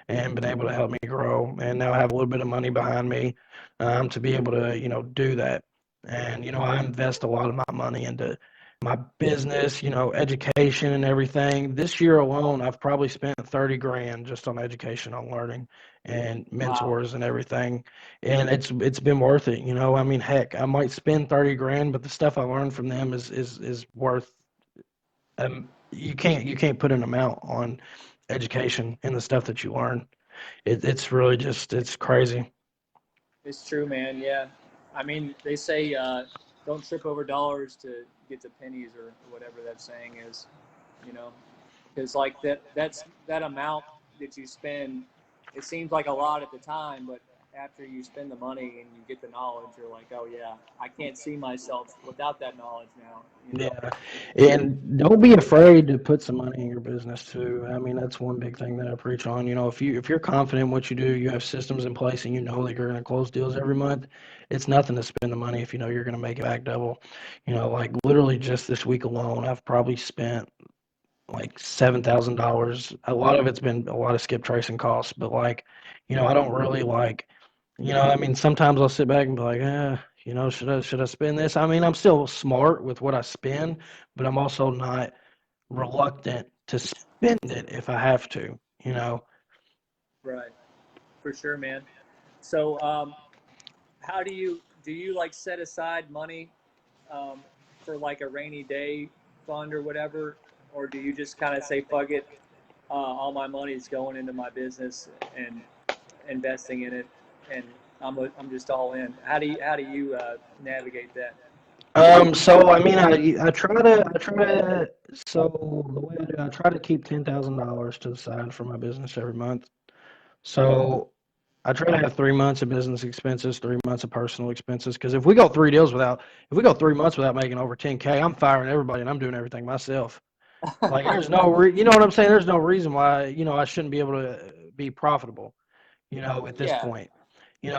and been able to help me grow. And now I have a little bit of money behind me to be able to, do that. And, I invest a lot of my money into my business, education and everything. This year alone, I've probably spent 30 grand just on education, on learning and Wow. mentors and everything. And it's been worth it. Heck, I might spend 30 grand, but the stuff I learned from them is worth you can't put an amount on education and the stuff that you learn. It's really just it's crazy. It's true, man. Yeah. I mean, they say don't trip over dollars to get to pennies or whatever that saying is, you know, because like that amount that you spend, it seems like a lot at the time, but after you spend the money and you get the knowledge, you're like, oh yeah, I can't see myself without that knowledge now, you know. Yeah, and don't be afraid to put some money in your business too. That's one big thing that I preach on. If you're confident in what you do, you have systems in place, and you know that you're going to close deals every month. It's nothing to spend the money if you know you're going to make it back double. Like literally just this week alone, I've probably spent like $7,000. A lot of it's been a lot of skip tracing costs, but like, I don't really like, sometimes I'll sit back and be like, should I spend this? I'm still smart with what I spend, but I'm also not reluctant to spend it if I have to, you know. Right. For sure, man. So, how do you like set aside money um, for like a rainy day fund or whatever, or do you just kind of say fuck it, all my money is going into my business and investing in it, and I'm just all in. How do you navigate that? So the way I do, I try to keep $10,000 to the side for my business every month. So I try to have 3 months of business expenses, 3 months of personal expenses. Because if we go 3 months without making over 10K, I'm firing everybody and I'm doing everything myself. Like you know what I'm saying? There's no reason why, I shouldn't be able to be profitable, at this Yeah, point.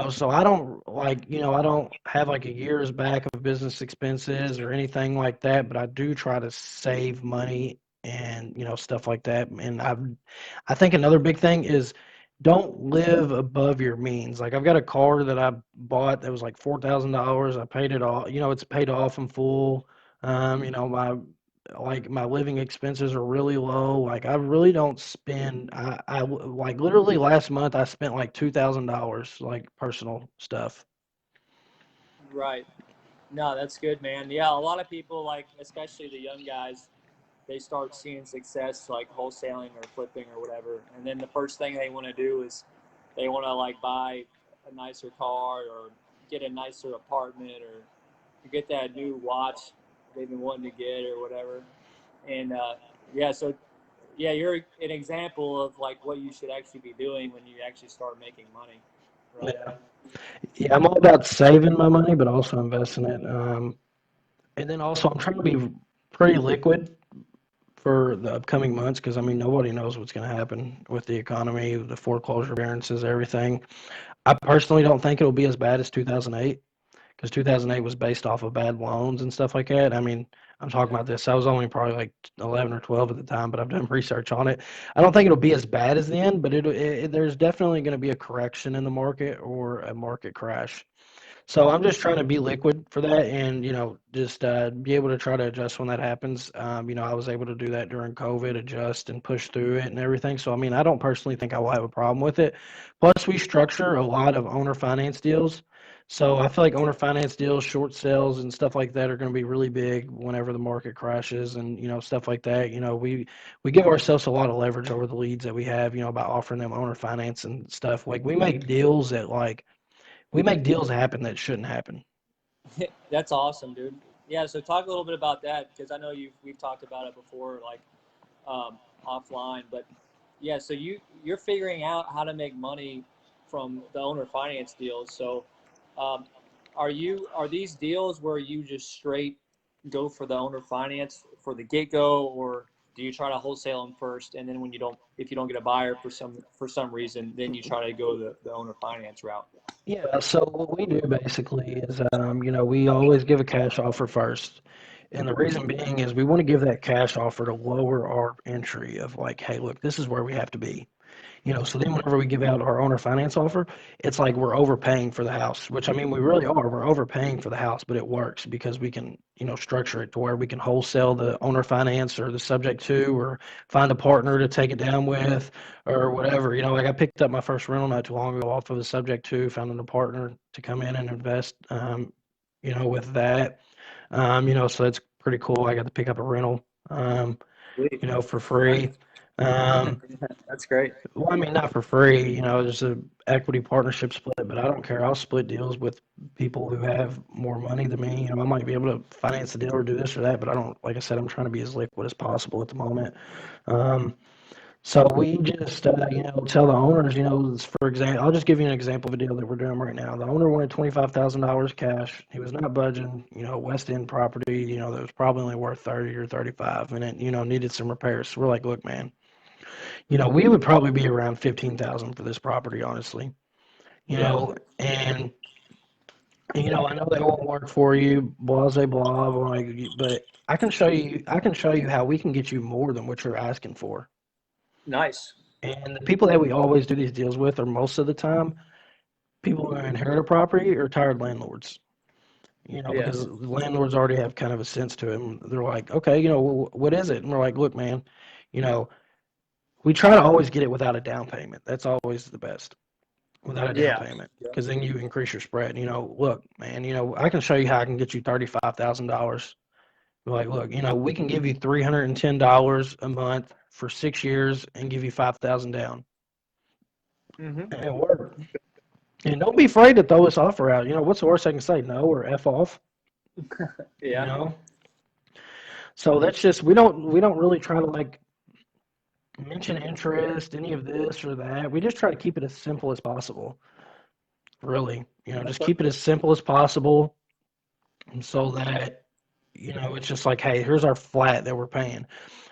So I don't I don't have like a year's back of business expenses or anything like that, but I do try to save money and, stuff like that. And I think another big thing is don't live above your means. Like I've got a car that I bought that was like $4,000. I paid it all, it's paid off in full. My living expenses are really low. Like I really don't spend. Like literally last month I spent like $2,000 like personal stuff. Right. No, that's good, man. Yeah, a lot of people, like, especially the young guys, they start seeing success like wholesaling or flipping or whatever, and then the first thing they want to do is they want to like buy a nicer car or get a nicer apartment or get that new watch they've been wanting to get or whatever. And yeah, so yeah, you're an example of like what you should actually be doing when you actually start making money, right? Yeah, yeah. I'm all about saving my money, but also investing it. And then also I'm trying to be pretty liquid for the upcoming months because I mean nobody knows what's going to happen with the economy, the foreclosure variances, everything. I personally don't think it'll be as bad as 2008. Because 2008 was based off of bad loans and stuff like that. I mean, I'm talking Yeah. about this. I was only probably like 11 or 12 at the time, but I've done research on it. I don't think it'll be as bad as then, but there's definitely going to be a correction in the market or a market crash. So I'm just trying to be liquid for that and, just be able to try to adjust when that happens. I was able to do that during COVID, adjust and push through it and everything. So, I mean, I don't personally think I will have a problem with it. Plus, we structure a lot of owner finance deals. So I feel like owner finance deals, short sales and stuff like that are going to be really big whenever the market crashes and, stuff like that. We give ourselves a lot of leverage over the leads that we have, by offering them owner finance and stuff. Like we make deals happen that shouldn't happen. That's awesome, dude. Yeah, so talk a little bit about that because I know we've talked about it before, like offline. But yeah, so you're figuring out how to make money from the owner finance deals. So um, are these deals where you just straight go for the owner finance for the get go, or do you try to wholesale them first, and then when if you don't get a buyer for some reason, then you try to go the owner finance route? Yeah, so what we do basically is, we always give a cash offer first. And the reason being is we want to give that cash offer to lower our entry of like, hey, look, this is where we have to be. So then whenever we give out our owner finance offer, it's like we're overpaying for the house, which I mean, we really are. We're overpaying for the house, but it works because we can, structure it to where we can wholesale the owner finance or the subject to, or find a partner to take it down with, or whatever. Like I picked up my first rental not too long ago off of the subject to, found a partner to come in and invest, with that. So that's pretty cool. I got to pick up a rental, Sweet. for Nice. free. Um, That's great. well, I mean, not for free, there's a equity partnership split, but I don't care. I'll split deals with people who have more money than me. I might be able to finance the deal or do this or that, but I don't, like I said, I'm trying to be as liquid as possible at the moment. Um, so we just, tell the owners, for example, I'll just give you an example of a deal that we're doing right now. The owner wanted $25,000 cash. He was not budging, West End property, that was probably only worth 30 or 35 and it, needed some repairs. So we're like, look, man, we would probably be around 15,000 for this property, honestly. Yeah. And I know they won't work for you, blah blah blah, but I can show you how we can get you more than what you're asking for. Nice. And the people that we always do these deals with are most of the time people who inherit a property or retired landlords. Because Yes. landlords already have kind of a sense to them. They're like, okay, what is it? And we're like, look, man, you know, we try to always get it without a down payment. That's always the best. Without a down Yeah. payment, Yeah. because then you increase your spread. Look, man, I can show you how I can get you $35,000. Like, look, we can give you $310 a month for 6 years and give you 5,000 down, Hmm. and it worked. And don't be afraid to throw this offer out. What's the worst I can say? No or f off. You Yeah. know. So that's just we don't really try to like mention interest, any of this or that. We just try to keep it as simple as possible. Really, That's just keep it perfect. as simple as possible so that it's just like, hey, here's our flat that we're paying.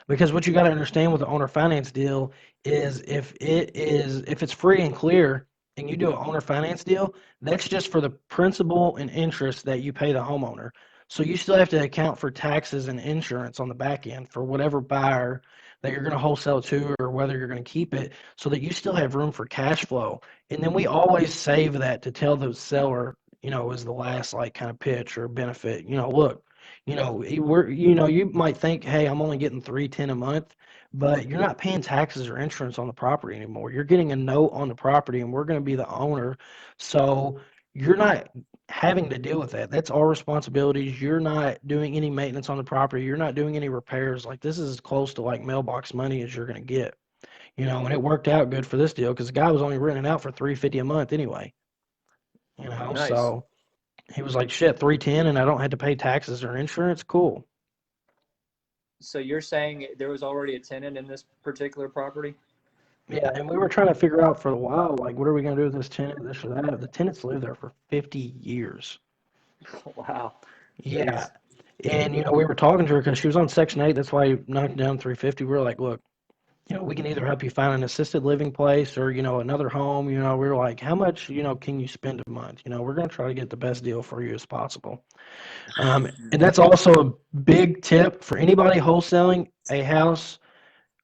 Because what you got to understand with the owner finance deal is if it's free and clear and you do an owner finance deal, that's just for the principal and interest that you pay the homeowner. So you still have to account for taxes and insurance on the back end for whatever buyer that you're going to wholesale to or whether you're going to keep it so that you still have room for cash flow. And then we always save that to tell the seller, as the last like kind of pitch or benefit, look, you might think, hey, I'm only getting 310 a month, but you're not paying taxes or insurance on the property anymore. You're getting a note on the property, and we're going to be the owner. So you're not having to deal with that. That's our responsibilities. You're not doing any maintenance on the property. You're not doing any repairs. Like this is as close to like mailbox money as you're going to get. And it worked out good for this deal because the guy was only renting out for 350 a month anyway. Nice. So he was like, shit, 310, and I don't have to pay taxes or insurance. Cool. So you're saying there was already a tenant in this particular property? Yeah, and we were trying to figure out for a while, like, what are we going to do with this tenant, this or that. The tenants lived there for 50 years. Wow. Yeah. Jeez. And, we were talking to her because she was on Section 8. That's why he knocked down 350. We were like, look, we can either help you find an assisted living place or, another home. We were like, how much, can you spend a month? We're going to try to get the best deal for you as possible. And that's also a big tip for anybody wholesaling a house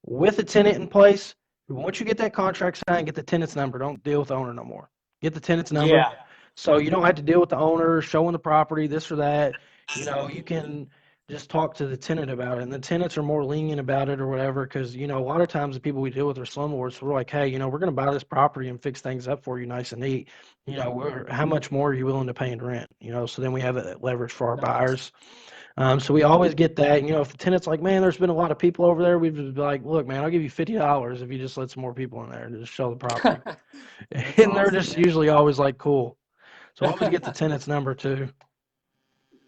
with a tenant in place. Once you get that contract signed, get the tenant's number. Don't deal with the owner no more. Get the tenant's number. Yeah. So you don't have to deal with the owner showing the property, this or that. You can just talk to the tenant about it. And the tenants are more lenient about it or whatever because, a lot of times the people we deal with are slumlords. So we're like, hey, we're going to buy this property and fix things up for you nice and neat. How much more are you willing to pay in rent? So then we have that leverage for our Nice. buyers. So we always get that. If the tenant's like, man, there's been a lot of people over there, we'd just be like, look, man, I'll give you $50 if you just let some more people in there and just show the property. That's And they're awesome, just man. usually always like, cool. So I always get the tenant's number too.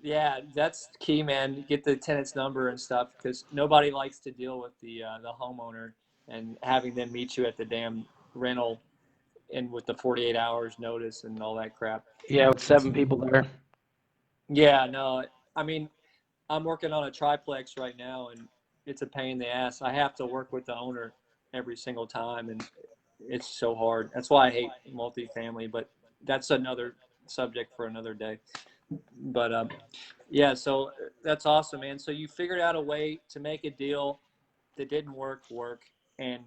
Yeah, that's key, man. Get the tenant's number and stuff because nobody likes to deal with the homeowner and having them meet you at the damn rental and with the 48 hours notice and all that crap. Yeah, with It's 7 people there. yeah, no. I mean, I'm working on a triplex right now, and it's a pain in the ass. I have to work with the owner every single time, and it's so hard. That's why I hate multifamily, but that's another subject for another day. But yeah, so that's awesome, man. So you figured out a way to make a deal that didn't work, and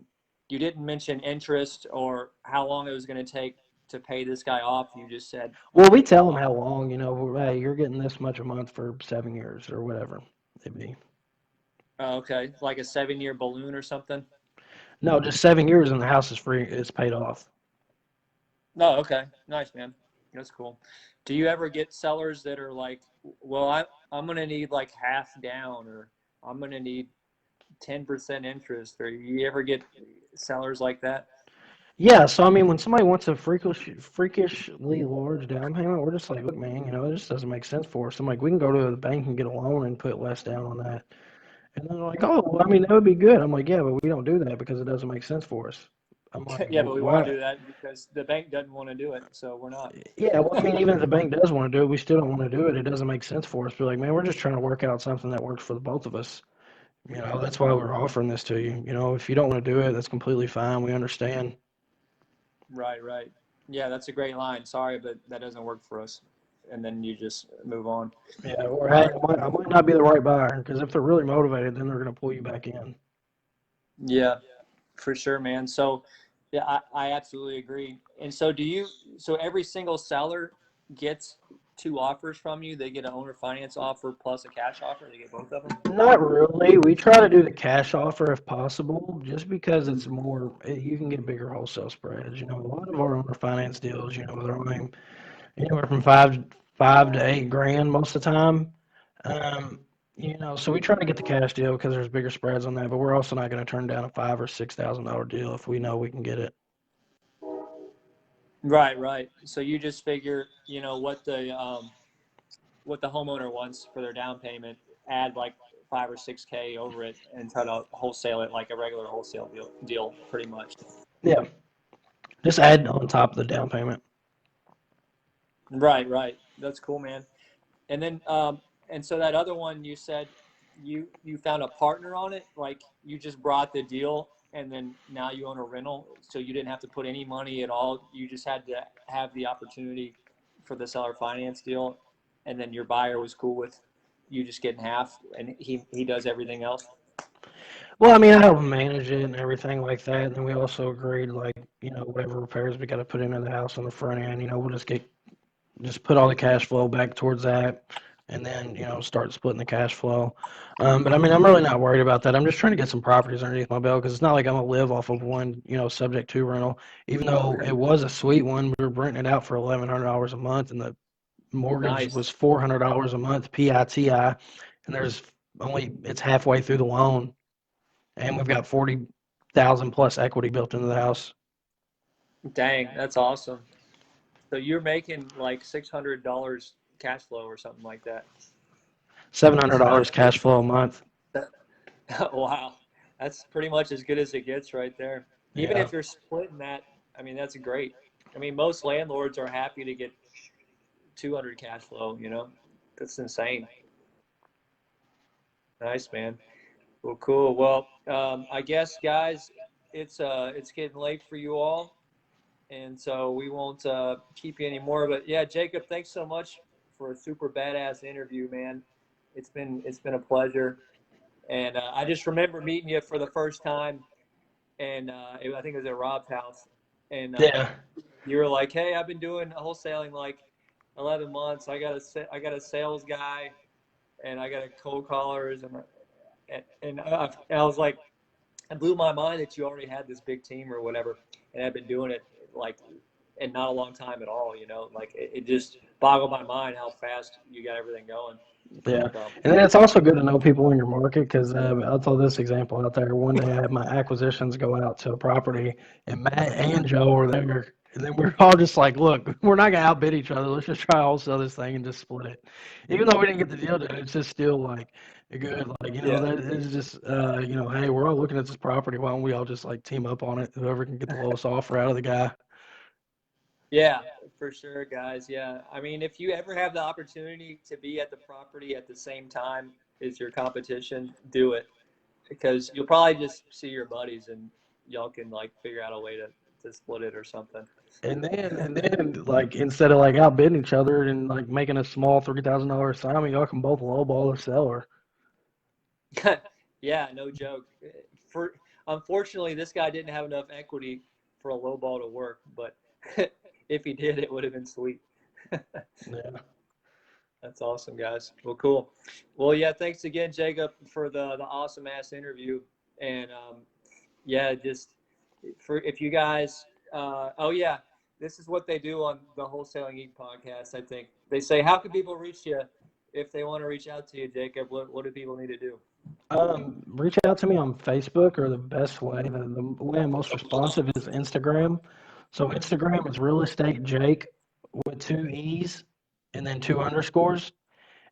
you didn't mention interest or how long it was going to take to pay this guy off. You just said, Well, we tell them how long, hey, you're getting this much a month for 7 years or whatever it be. oh, okay, like a 7-year balloon or something. No, just 7 years and the house is free. It's paid off. No, okay, nice, man. That's cool. Do you ever get sellers that are like, well, I'm going to need like half down, or I'm going to need 10% interest, or you ever get sellers like that? Yeah, so I mean, when somebody wants a freakishly large down payment, we're just like, look, man, it just doesn't make sense for us. I'm like, we can go to the bank and get a loan and put less down on that. And they're like, oh, well, I mean, that would be good. I'm like, yeah, but we don't do that because it doesn't make sense for us. I'm like, Yeah, but we want to why? do that because the bank doesn't want to do it, so we're not. Yeah, well, I mean, even if the bank does want to do it, we still don't want to do it. It doesn't make sense for us. We're like, man, we're just trying to work out something that works for the both of us. That's why we're offering this to you. If you don't want to do it, that's completely fine. We understand. Right, right. Yeah, that's a great line. Sorry, but that doesn't work for us. And then you just move on. Yeah, or All hey, right. I might not be the right buyer because if they're really motivated, then they're going to pull you back in. Yeah, for sure, man. So, yeah, I absolutely agree. And so, so every single seller gets two offers from you? They get an owner finance offer plus a cash offer? They get both of them? Not really. We try to do the cash offer if possible, just because it's more, you can get bigger wholesale spreads. A lot of our owner finance deals, they're only anywhere from five to 8 grand most of the time. Um, so we try to get the cash deal because there's bigger spreads on that, but we're also not going to turn down a $5,000 or $6,000 deal if we know we can get it. Right, right. So you just figure, what the homeowner wants for their down payment, add like 5 or 6K over it, and try to wholesale it like a regular wholesale deal pretty much. Yeah, just add on top of the down payment. Right, right. That's cool, man. And then, and so that other one you said you found a partner on it, like you just brought the deal and then now you own a rental, so you didn't have to put any money at all. You just had to have the opportunity for the seller finance deal, and then your buyer was cool with you just getting half, and he does everything else. Well, I mean, I help them manage it and everything like that. And then we also agreed, like, whatever repairs we got to put into the house on the front end, we'll just put all the cash flow back towards that, and then start splitting the cash flow. But I mean, I'm really not worried about that. I'm just trying to get some properties underneath my belt because it's not like I'm gonna live off of one subject to rental. Even though it was a sweet one, we were renting it out for $1,100 a month, and the mortgage Nice. was $400 a month PITI, and it's halfway through the loan, and we've got 40,000 plus equity built into the house. Dang, that's awesome. So you're making like $600 cash flow or something like that. $700 cash flow a month. Wow, that's pretty much as good as it gets right there. Even Yeah. if you're splitting that, I mean, that's great. I mean, most landlords are happy to get 200 cash flow, That's insane. Nice, man. Well, cool. Well, I guess, guys, it's getting late for you all, and so we won't keep you anymore. But yeah, Jacob, thanks so much for a super badass interview, man. It's been a pleasure, and I just remember meeting you for the first time, and I think it was at Rob's house, and Yeah. you were like, "Hey, I've been doing wholesaling like 11 months. I got a sales guy, and I got a cold callers, and I was like, it blew my mind that you already had this big team or whatever, and had been doing it like in not a long time at all. Like it just boggled my mind how fast you got everything going. Yeah, So and then it's also good to know people in your market because I'll throw this example out there. One day I had my acquisitions go out to a property, and Matt and Joe were there, and then we're all just like, "Look, we're not gonna outbid each other. Let's just try to wholesale this thing and just split it." Even though we didn't get the deal done, it's just still like a good, like yeah, that is just hey, we're all looking at this property. Why don't we all just like team up on it? Whoever can get the lowest offer out of the guy. yeah, for sure, guys. Yeah, I mean, if you ever have the opportunity to be at the property at the same time as your competition, do it because you'll probably just see your buddies and y'all can like figure out a way to split it or something. And then like instead of like outbidding each other and like making a small $3,000 assignment, y'all can both lowball the seller. Yeah, no joke. For unfortunately, this guy didn't have enough equity for a low ball to work, but if he did, it would have been sweet. Yeah. That's awesome, guys. Well, cool. Well, yeah, thanks again, Jacob, for the awesome ass interview. And yeah, just for if you guys, oh yeah, this is what they do on the Wholesaling Geek podcast. I think they say, how can people reach you if they want to reach out to you, Jacob? What do people need to do? Reach out to me on Facebook, or the best way, the way I'm most responsive is Instagram. So Instagram is Real Estate Jake with two E's and then two underscores.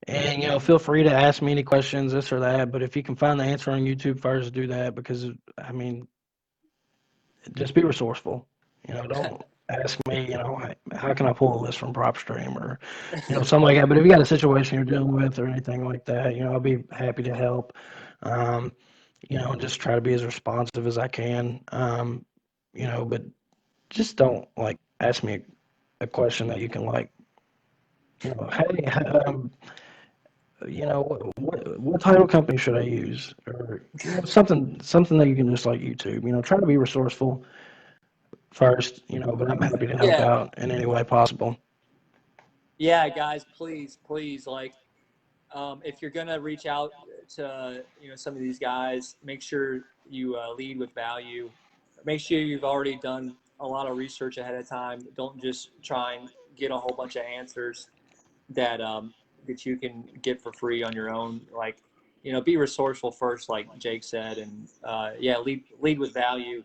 And feel free to ask me any questions, this or that. But if you can find the answer on YouTube first, do that because I mean, just be resourceful. Don't ask me, how can I pull a list from PropStream or, something like that. But if you got a situation you're dealing with or anything like that, I'll be happy to help. Um, just try to be as responsive as I can. But just don't like ask me a question that you can like, hey, what title company should I use, or something that you can just like YouTube. Try to be resourceful first. But I'm happy to help Yeah, out in any way possible. yeah, guys, please, like, if you're gonna reach out to some of these guys, make sure you lead with value. Make sure you've already done a lot of research ahead of time. Don't just try and get a whole bunch of answers that that you can get for free on your own. Like, be resourceful first, like Jake said, and yeah, lead with value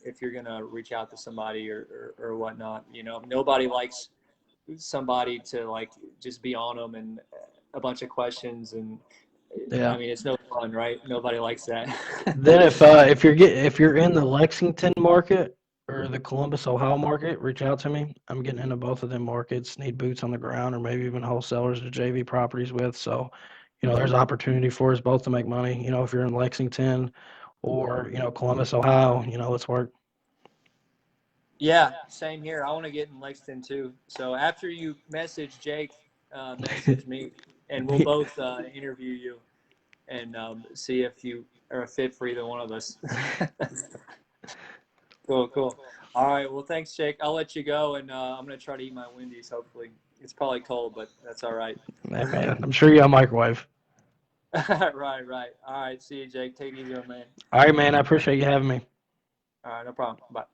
if you're gonna reach out to somebody or whatnot. Nobody likes somebody to like just be on them and a bunch of questions, and I Yeah. mean, it's no fun, right? Nobody likes that. Then if you're in the Lexington market or the Columbus, Ohio market, reach out to me. I'm getting into both of them markets. Need boots on the ground or maybe even wholesalers to JV properties with. So, there's opportunity for us both to make money. If you're in Lexington or, Columbus, Ohio, let's work. Yeah, same here. I want to get in Lexington too. So after you message Jake, message me, and we'll both interview you and see if you are a fit for either one of us. Cool, cool. All right. Well, thanks, Jake. I'll let you go, and I'm gonna try to eat my Wendy's. Hopefully, it's probably cold, but that's all right. Hey, man, I'm sure you have a microwave. Right, right. All right. See you, Jake. Take it easy, man. All right, man, I appreciate you having me. All right, no problem. Bye.